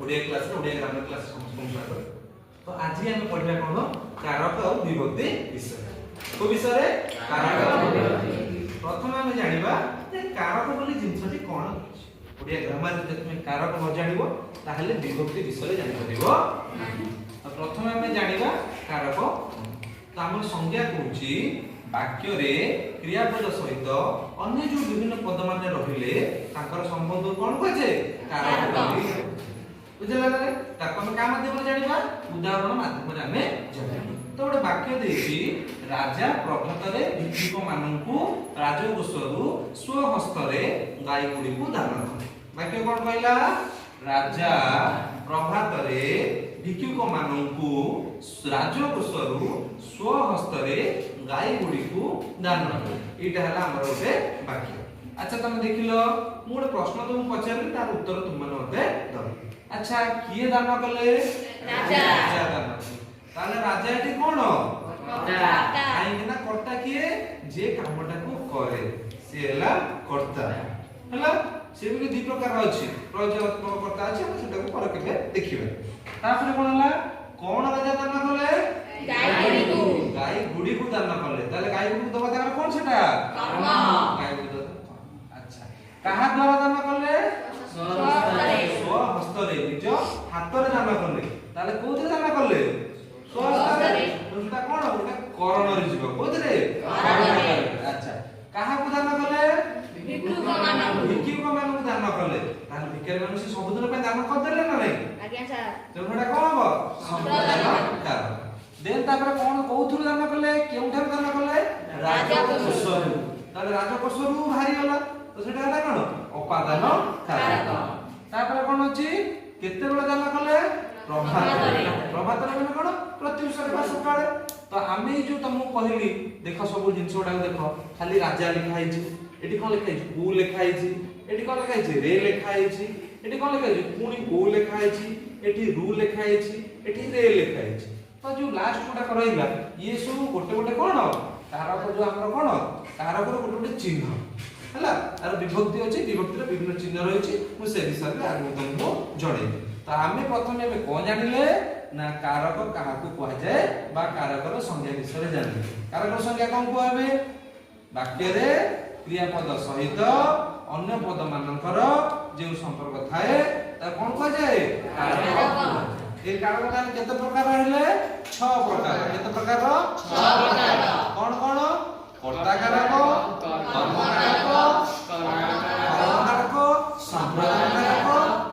Odia class रे Odia grammar class स्वागत। तो आज हम पढ़िला कोन कारक और विभक्ति विषय। को विषय रे कारक और विभक्ति। प्रथम हम जानिबा जे कारक बोली जिंसटी कोन अछि। ओडिया ग्रामर रे तुम कारक न जानिबो ताहले विभक्ति विषय रे जानि परिबो। तो प्रथम हम जानिबा कारक तो हम संज्ञा कहूची वाक्य रे क्रियापद सहित अन्य जो विभिन्न पद माने रहिले तांकर संबंध कोन कहे कारक बोली। बुझला ना ताको हम का माध्यम रे जानिबा उदाहरण माध्यम रे हमें जानिबा। तो ଗୋଟେ वाक्य ଦେଇଛି राजा प्रभाତରେ भिक्षुକ ମାନଙ୍କୁ ରାଜକୋଷରୁ ସ୍ୱହସ୍ତରେ ଗାଈ ଗୁଡ଼ିକୁ ଦାନ କଲେ। वाक्य कोन କହିଲା राजा प्रभाତରେ भिक्षुକ ମାନଙ୍କୁ ରାଜକୋଷରୁ ସ୍ୱହସ୍ତରେ गाई गुडी को दान कले। एटा हला हमर ओटे वाक्य। अच्छा तुम देखिलो मु ଗୋଟେ प्रश्न तुम पचारली तार उत्तर तुम माने मते दब। अच्छा किए दान कले राजा दान कले। ताले राजा एटी कोन कर्ता काई ना कर्ता किए जे कामटा को करे से हला कर्ता हला। से भी दि प्रकार अछि प्रयोजनात्मक कर्ता अछि हम सेटा को पर केबे देखिबे। तापर कोन हला कोन राजा दान कले गाई गुडी को दान कले। ताले गाई गुडी दबा ताकर कोन सेटा कर्म गाई गुडी। अच्छा कहा द्वारा दान कले स्वहस्तरे निज हातरे दान कले। ताले कोथि दान कले स्वहस्तरे। सेटा कोन ओटा करण रे जीव कोथि करण। अच्छा कहा को दान कले भिक्षुक मानक दान कले। ताले भिखारी मानु से सबदिन पे दान कर देले ना नहीं आज्ञा सर। तो सेटा कोन हो संप्रदान कारक। देन तापर कोन कोथुर दान कले केउठार दान कले राजकोषरु। ताले राजकोषरु भारी गला तो सेटा हला कोन उपादान कारक। तापर कोन अछि केते बेला दान कले प्रभातरे। प्रभातरे माने कोन प्रत्युषर बा सकाळे। तो आमे जो तुमको कहली देखो सब जिंस गुडा देखो खाली राजा लिखा हिची एटी कोन लिखा हिची कु लिखा हिची एटी कोन लिखा हिची रे लिखा हिची एटी कोन लिखा हिची पुनी को लिखा हिची एटी रु लिखा हिची एटी रे लिखा हिची। तो जो लास्ट गोटा करइला ये सब गोटे गोटे कोन कारक जो हमर कोन कारक रो गोटे गोटे चिन्ह हला। आर विभक्ति अछि विभक्ति रो विभिन्न चिन्ह रहिछि मु से विषय रे आगु तुमको जणै। तो आमे प्रथमे एबे कोन जानिले ना कारक काहा को कहै जाय बा कारक रो संज्ञा विषय रे जानिले। कारक रो संज्ञा कोन कहबे वाक्य रे क्रियापद सहित अन्य पद मानकर जे संपर्क थाए ता कोन कहै जाय कारक। ए कारक तान केते प्रकार रहले 6 प्रकार। केते प्रकार 6 प्रकार कोन कोन कर्ता कारक कर्म कारक कर्म कारक संप्रदान